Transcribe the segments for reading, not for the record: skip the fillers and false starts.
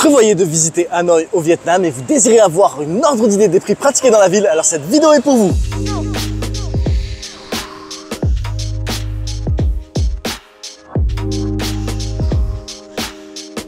prévoyez de visiter Hanoï au Vietnam et vous désirez avoir une ordre d'idée des prix pratiqués dans la ville, alors cette vidéo est pour vous.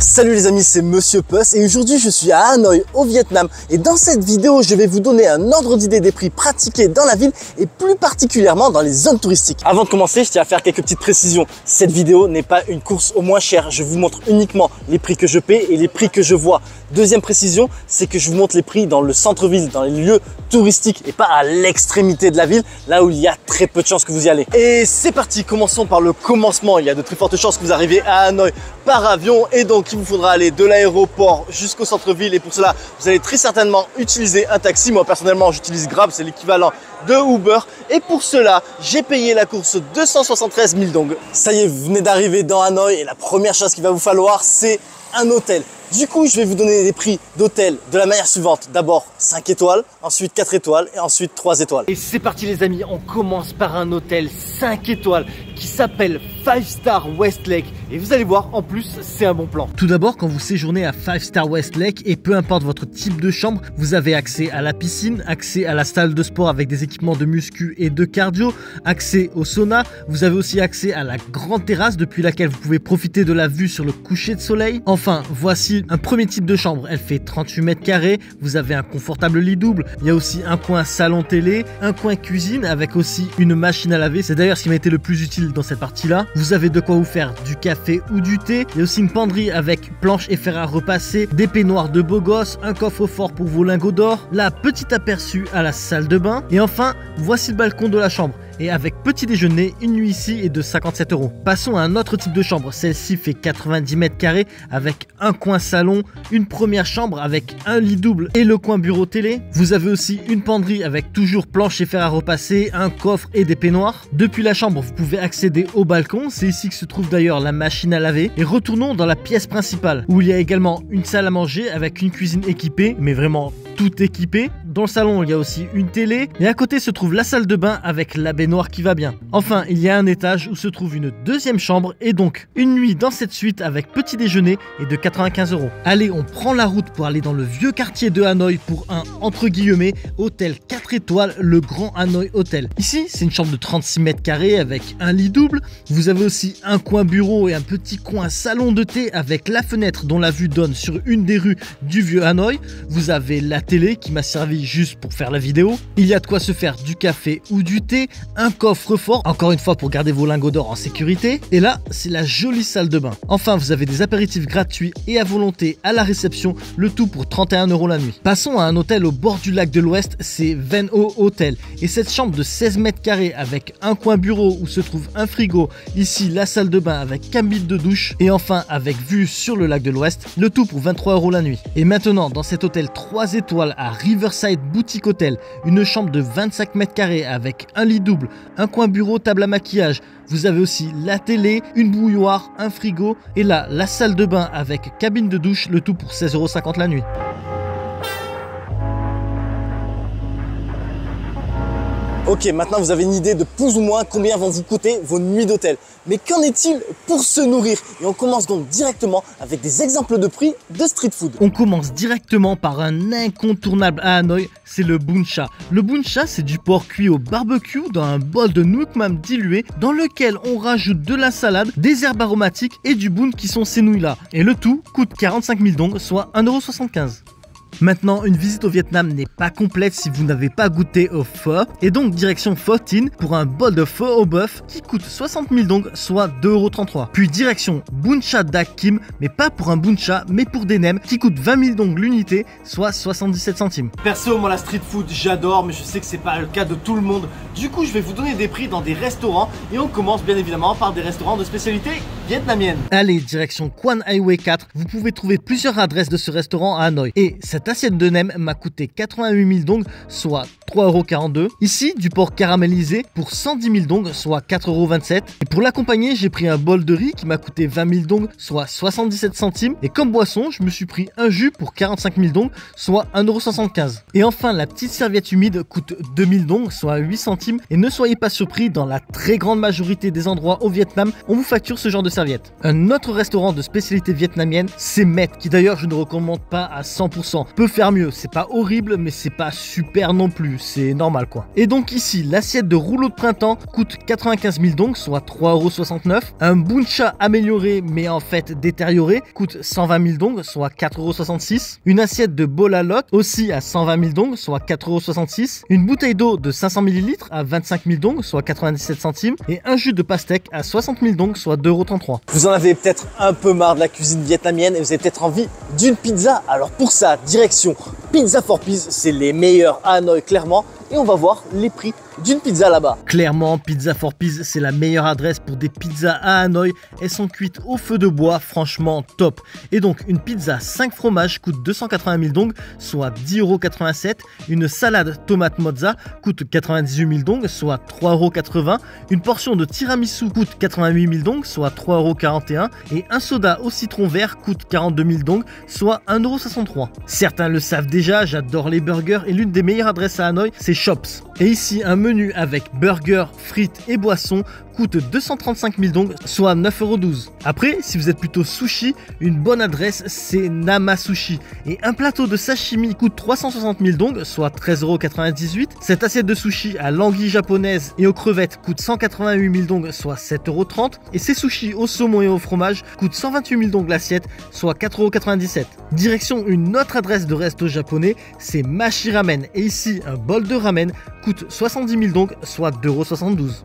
Salut les amis, c'est Monsieur Puss et aujourd'hui je suis à Hanoï au Vietnam et dans cette vidéo je vais vous donner un ordre d'idée des prix pratiqués dans la ville et plus particulièrement dans les zones touristiques. Avant de commencer, je tiens à faire quelques petites précisions. Cette vidéo n'est pas une course au moins cher, je vous montre uniquement les prix que je paie et les prix que je vois. Deuxième précision, c'est que je vous montre les prix dans le centre-ville, dans les lieux touristiques et pas à l'extrémité de la ville, là où il y a très peu de chances que vous y allez. Et c'est parti, commençons par le commencement. Il y a de très fortes chances que vous arriviez à Hanoï par avion et donc il vous faudra aller de l'aéroport jusqu'au centre-ville et pour cela, vous allez très certainement utiliser un taxi. Moi personnellement, j'utilise Grab, c'est l'équivalent de Uber et pour cela, j'ai payé la course 273 000 dong. Ça y est, vous venez d'arriver dans Hanoï et la première chose qu'il va vous falloir, c'est un hôtel. Du coup, je vais vous donner des prix d'hôtel de la manière suivante. D'abord 5 étoiles, ensuite 4 étoiles et ensuite 3 étoiles. Et c'est parti les amis, on commence par un hôtel 5 étoiles qui s'appelle 5 Star Westlake. Et vous allez voir, en plus, c'est un bon plan. Tout d'abord, quand vous séjournez à 5 Star Westlake, et peu importe votre type de chambre, vous avez accès à la piscine, accès à la salle de sport avec des équipements de muscu et de cardio, accès au sauna. Vous avez aussi accès à la grande terrasse depuis laquelle vous pouvez profiter de la vue sur le coucher de soleil. Enfin, voici un premier type de chambre. Elle fait 38 mètres carrés. Vous avez un confortable lit double. Il y a aussi un coin salon télé, un coin cuisine avec aussi une machine à laver. C'est d'ailleurs ce qui m'a été le plus utile dans cette partie-là. Vous avez de quoi vous faire du café ou du thé. Il y a aussi une penderie avec planche et fer à repasser, des peignoirs de beau gosse, un coffre-fort pour vos lingots d'or, la petite aperçu à la salle de bain. Et enfin, voici le balcon de la chambre. Et avec petit déjeuner, une nuit ici est de 57 €. Passons à un autre type de chambre. Celle-ci fait 90 mètres carrés avec un coin salon, une première chambre avec un lit double et le coin bureau télé. Vous avez aussi une penderie avec toujours planche et fer à repasser, un coffre et des peignoirs. Depuis la chambre, vous pouvez accéder au balcon. C'est ici que se trouve d'ailleurs la machine à laver. Et retournons dans la pièce principale où il y a également une salle à manger avec une cuisine équipée, mais vraiment tout équipé. Dans le salon, il y a aussi une télé et à côté se trouve la salle de bain avec la baignoire qui va bien. Enfin, il y a un étage où se trouve une deuxième chambre et donc une nuit dans cette suite avec petit déjeuner et de 95 €. Allez, on prend la route pour aller dans le vieux quartier de Hanoï pour un entre guillemets hôtel 4 étoiles, le Grand Hanoï Hotel. Ici, c'est une chambre de 36 mètres carrés avec un lit double. Vous avez aussi un coin bureau et un petit coin salon de thé avec la fenêtre dont la vue donne sur une des rues du vieux Hanoï. Vous avez la télé qui m'a servi juste pour faire la vidéo. Il y a de quoi se faire du café ou du thé, un coffre-fort, encore une fois pour garder vos lingots d'or en sécurité. Et là, c'est la jolie salle de bain. Enfin, vous avez des apéritifs gratuits et à volonté à la réception, le tout pour 31 € la nuit. Passons à un hôtel au bord du lac de l'Ouest, c'est Ven Ho Hotel. Et cette chambre de 16 mètres carrés avec un coin bureau où se trouve un frigo, ici la salle de bain avec cabine de douche et enfin avec vue sur le lac de l'Ouest, le tout pour 23 € la nuit. Et maintenant, dans cet hôtel 3 étoiles à Riverside Boutique Hotel, une chambre de 25 mètres carrés avec un lit double, un coin bureau, table à maquillage. Vous avez aussi la télé, une bouilloire, un frigo et là, la salle de bain avec cabine de douche, le tout pour 16,50 € la nuit. Ok, maintenant vous avez une idée de plus ou moins combien vont vous coûter vos nuits d'hôtel. Mais qu'en est-il pour se nourrir? Et on commence donc directement avec des exemples de prix de street food. On commence directement par un incontournable à Hanoï, c'est le bun cha. Le bun cha, c'est du porc cuit au barbecue dans un bol de nuoc mam dilué dans lequel on rajoute de la salade, des herbes aromatiques et du bun qui sont ces nouilles-là. Et le tout coûte 45 000 dong, soit 1,75 €. Maintenant, une visite au Vietnam n'est pas complète si vous n'avez pas goûté au pho. Et donc, direction Pho Tin pour un bol de pho au bœuf qui coûte 60 000 dong, soit 2,33 €. Puis direction Bun Cha Dak Kim, mais pas pour un bun cha, mais pour des nems qui coûtent 20 000 dong l'unité, soit 77 centimes. Perso, moi la street food, j'adore, mais je sais que c'est pas le cas de tout le monde. Du coup, je vais vous donner des prix dans des restaurants et on commence bien évidemment par des restaurants de spécialité vietnamienne. Allez, direction Quan Highway 4, vous pouvez trouver plusieurs adresses de ce restaurant à Hanoï. Et cette assiette de nem m'a coûté 88 000 dong, soit 3,42 €. Ici, du porc caramélisé pour 110 000 dong, soit 4,27 €. Et pour l'accompagner, j'ai pris un bol de riz qui m'a coûté 20 000 dong, soit 77 centimes. Et comme boisson, je me suis pris un jus pour 45 000 dong, soit 1,75 €. Et enfin, la petite serviette humide coûte 2 000 dong, soit 8 centimes. Et ne soyez pas surpris, dans la très grande majorité des endroits au Vietnam, on vous facture ce genre de serviette. Un autre restaurant de spécialité vietnamienne, c'est Met, qui d'ailleurs je ne recommande pas à 100%. Peut faire mieux, c'est pas horrible, mais c'est pas super non plus, c'est normal quoi. Et donc ici, l'assiette de rouleau de printemps coûte 95 000 dong, soit 3,69 €. Un bun cha amélioré, mais en fait détérioré, coûte 120 000 dong, soit 4,66 €. Une assiette de bol à lot, aussi à 120 000 dong, soit 4,66 €. Une bouteille d'eau de 500 ml à 25 000 dong, soit 97 centimes. Et un jus de pastèque à 60 000 dong, soit 2,33 €. Vous en avez peut-être un peu marre de la cuisine vietnamienne et vous avez peut-être envie d'une pizza. Alors pour ça, direction Pizza for Peace, c'est les meilleurs à Hanoï clairement. Et on va voir les prix d'une pizza là-bas. Clairement, Pizza for Peace, c'est la meilleure adresse pour des pizzas à Hanoï. Elles sont cuites au feu de bois, franchement top. Et donc, une pizza 5 fromages coûte 280 000 dong, soit 10,87 €. Une salade tomate mozza coûte 98 000 dong, soit 3,80 €. Une portion de tiramisu coûte 88 000 dong, soit 3,41 €. Et un soda au citron vert coûte 42 000 dong, soit 1,63 €. Certains le savent déjà, j'adore les burgers et l'une des meilleures adresses à Hanoï, c'est Shops. Et ici, un menu avec burger, frites et boissons coûte 235 000 dong, soit 9,12 €. Après, si vous êtes plutôt sushi, une bonne adresse, c'est Nama Sushi. Et un plateau de sashimi coûte 360 000 dong, soit 13,98 €. Cette assiette de sushi à l'anguille japonaise et aux crevettes coûte 188 000 dong, soit 7,30 €. Et ces sushis au saumon et au fromage coûtent 128 000 dong l'assiette, soit 4,97 €. Direction une autre adresse de resto japonais, c'est Mashi Ramen. Et ici, un bol de ramen coûte 70 000 dong, soit 2,72 €.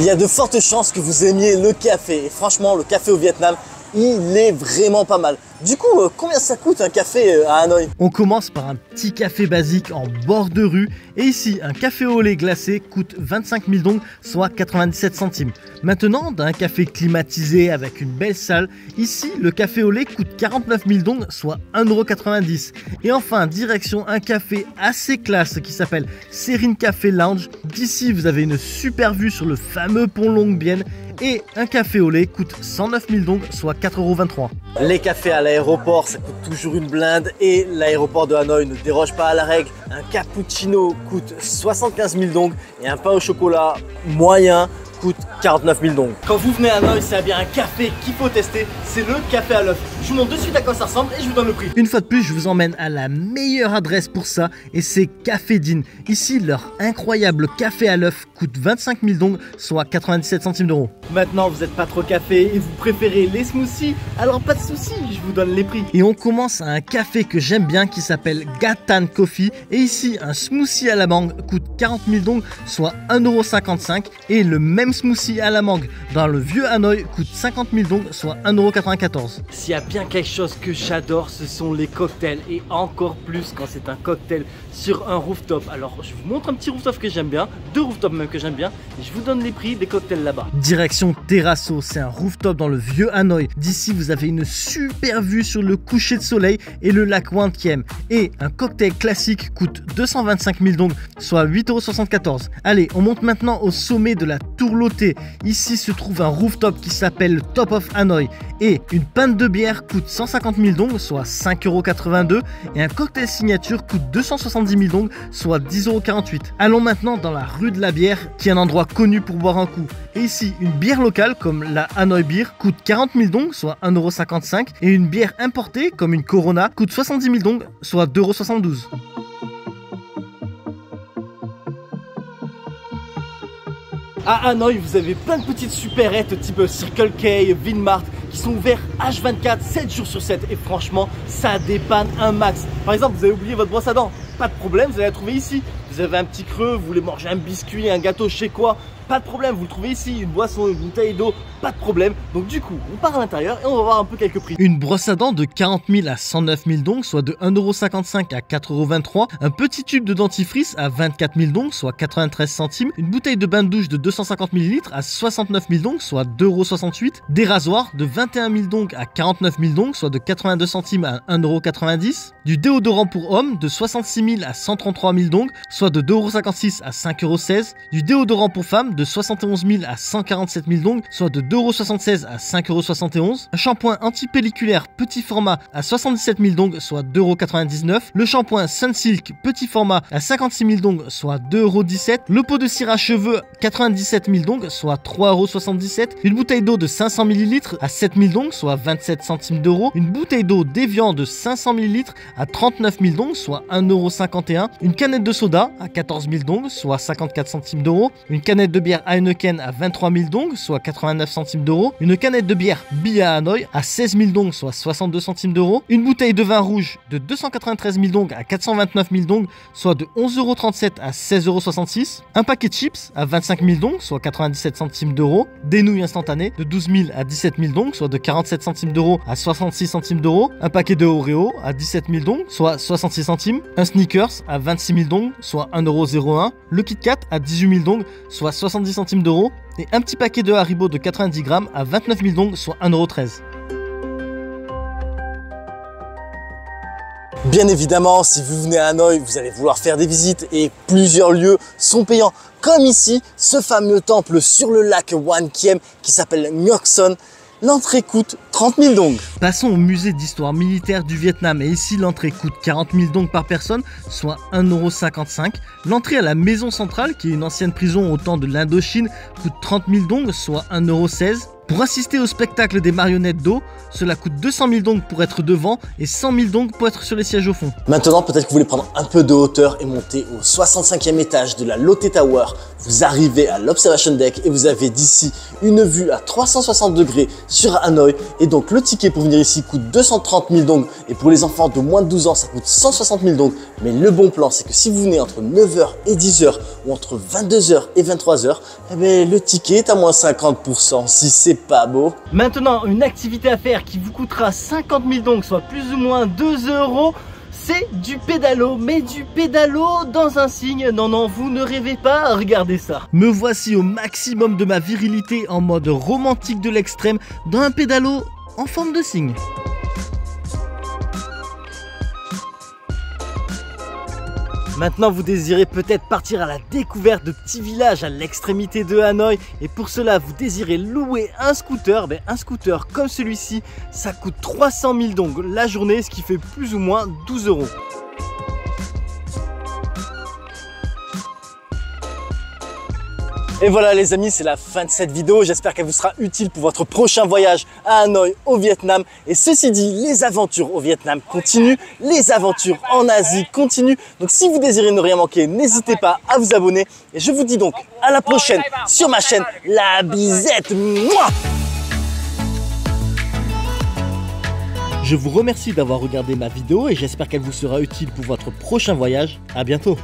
Il y a de fortes chances que vous aimiez le café. Et franchement, le café au Vietnam, il est vraiment pas mal. Du coup, combien ça coûte un café à Hanoï? On commence par un petit café basique en bord de rue. Et ici, un café au lait glacé coûte 25 000 dong, soit 97 centimes. Maintenant, dans un café climatisé avec une belle salle, ici, le café au lait coûte 49 000 dong, soit 1,90 €. Et enfin, direction un café assez classe qui s'appelle Serine Café Lounge. D'ici, vous avez une super vue sur le fameux pont Long Bien. Et un café au lait coûte 109 000 dong, soit 4,23 €. Les cafés à l'aéroport, ça coûte toujours une blinde et l'aéroport de Hanoï ne déroge pas à la règle. Un cappuccino coûte 75 000 dong et un pain au chocolat moyen coûte 49 000 dong. Quand vous venez à Hanoï, c'est bien un café qu'il faut tester, c'est le café à l'œuf. Je vous montre de suite à quoi ça ressemble et je vous donne le prix. Une fois de plus, je vous emmène à la meilleure adresse pour ça et c'est Café Din. Ici, leur incroyable café à l'œuf coûte 25 000 dong, soit 97 centimes d'euros. Maintenant, vous n'êtes pas trop café et vous préférez les smoothies, alors pas de soucis, je vous donne les prix. Et on commence à un café que j'aime bien qui s'appelle Gatan Coffee. Et ici, un smoothie à la mangue coûte 40 000 dong, soit 1,55 €. Et le même smoothie à la mangue dans le vieux Hanoï coûte 50 000 dong, soit 1,94 €. S'il y a bien quelque chose que j'adore, ce sont les cocktails et encore plus quand c'est un cocktail sur un rooftop. Alors je vous montre un petit rooftop que j'aime bien, deux rooftops même que j'aime bien et je vous donne les prix des cocktails là-bas. Direction Terrasso, c'est un rooftop dans le vieux Hanoï. D'ici vous avez une super vue sur le coucher de soleil et le lac Quan Thiem. Et un cocktail classique coûte 225 000 dong, soit 8,74 €. Allez, on monte maintenant au sommet de la Tour Lotte. Ici se trouve un rooftop qui s'appelle le Top of Hanoï. Et une pinte de bière coûte 150 000 dong, soit 5,82 €. Et un cocktail signature coûte 270 000 dong, soit 10,48 €. Allons maintenant dans la rue de la bière, qui est un endroit connu pour boire un coup. Et ici, une bière locale comme la Hanoï Beer coûte 40 000 dong, soit 1,55 €. Et une bière importée comme une Corona coûte 70 000 dong, soit 2,72 €. À Hanoï, vous avez plein de petites supérettes type Circle K, Vinmart qui sont ouverts H24, 7 jours sur 7 et franchement, ça dépanne un max. Par exemple, vous avez oublié votre brosse à dents, pas de problème, vous allez la trouver ici. Vous avez un petit creux, vous voulez manger un biscuit, un gâteau, je sais quoi, pas de problème, vous le trouvez ici, une boisson, une bouteille d'eau, pas de problème. Donc du coup, on part à l'intérieur et on va voir un peu quelques prix. Une brosse à dents de 40 000 à 109 000 donc, soit de 1,55 € à 4,23 €. Un petit tube de dentifrice à 24 000 donc, soit 93 centimes. Une bouteille de bain de douche de 250 ml à 69 000 donc, soit 2,68 €. Des rasoirs de 21 000 donc à 49 000 donc, soit de 82 centimes à 1,90 €. Du déodorant pour hommes de 66 000 à 133 000 donc, soit de 2,56 € à 5,16 €. Du déodorant pour femmes de 71 000 à 147 000 donc, soit de 2,76 € à 5,71 €. Un shampoing antipelliculaire petit format à 77 000 donc, soit 2,99 €. Le shampoing Sunsilk petit format à 56 000 donc, soit 2,17 €. Le pot de cire à cheveux 97 000 donc, soit 3,77 €. Une bouteille d'eau de 500 ml à 7 000 donc, soit 27 centimes d'euros. Une bouteille d'eau d'Evian de 500 ml à 39 000 donc, soit 1,51 €. Une canette de soda à 14 000 donc, soit 54 centimes d'euros. Une canette de bière Heineken à 23 000 donc, soit 89 centimes d'euros. Une canette de bière Bia à Hanoï à 16 000 donc, soit 62 centimes d'euros. Une bouteille de vin rouge de 293 000 donc à 429 000 donc, soit de 11,37 € à 16,66 €. Un paquet de chips à 25 000 donc, soit 97 centimes d'euros. Des nouilles instantanées de 12 000 à 17 000 donc, soit de 47 centimes d'euros à 66 centimes d'euros. Un paquet de Oreo à 17 000 donc, soit 66 centimes. Un Snickers à 26 000 donc, soit 1,01 €. Le Kit Kat à 18 000 donc, soit 70 centimes d'euros. Et un petit paquet de Haribo de 90 grammes à 29 000 donc, soit 1,13 €. Bien évidemment, si vous venez à Hanoï, vous allez vouloir faire des visites et plusieurs lieux sont payants. Comme ici, ce fameux temple sur le lac Wan Kiem qui s'appelle Ngoc-Son. L'entrée coûte 30 000 dong. Passons au musée d'histoire militaire du Vietnam et ici l'entrée coûte 40 000 dong par personne, soit 1,55 €. L'entrée à la maison centrale, qui est une ancienne prison au temps de l'Indochine, coûte 30 000 dong, soit 1,16 €. Pour assister au spectacle des marionnettes d'eau, cela coûte 200 000 dong pour être devant et 100 000 dong pour être sur les sièges au fond. Maintenant, peut-être que vous voulez prendre un peu de hauteur et monter au 65e étage de la Lotte Tower. Vous arrivez à l'Observation Deck et vous avez d'ici une vue à 360 degrés sur Hanoï. Et donc, le ticket pour venir ici coûte 230 000 dong. Et pour les enfants de moins de 12 ans, ça coûte 160 000 dong. Mais le bon plan, c'est que si vous venez entre 9h et 10h ou entre 22h et 23h, eh bien, le ticket est à moins 50%. Si c'est pas beau. Maintenant, une activité à faire qui vous coûtera 50 000 dong, soit plus ou moins 2 €. C'est du pédalo, mais du pédalo dans un signe. Non, non, vous ne rêvez pas, regardez ça. Me voici au maximum de ma virilité en mode romantique de l'extrême dans un pédalo en forme de cygne. Maintenant, vous désirez peut-être partir à la découverte de petits villages à l'extrémité de Hanoï. Et pour cela, vous désirez louer un scooter. Un scooter comme celui-ci, ça coûte 300 000 dong la journée, ce qui fait plus ou moins 12 €. Et voilà les amis, c'est la fin de cette vidéo. J'espère qu'elle vous sera utile pour votre prochain voyage à Hanoï au Vietnam. Et ceci dit, les aventures au Vietnam continuent, les aventures en Asie continuent. Donc si vous désirez ne rien manquer, n'hésitez pas à vous abonner. Et je vous dis donc à la prochaine sur ma chaîne La Bisette. Mouah. Je vous remercie d'avoir regardé ma vidéo et j'espère qu'elle vous sera utile pour votre prochain voyage. À bientôt.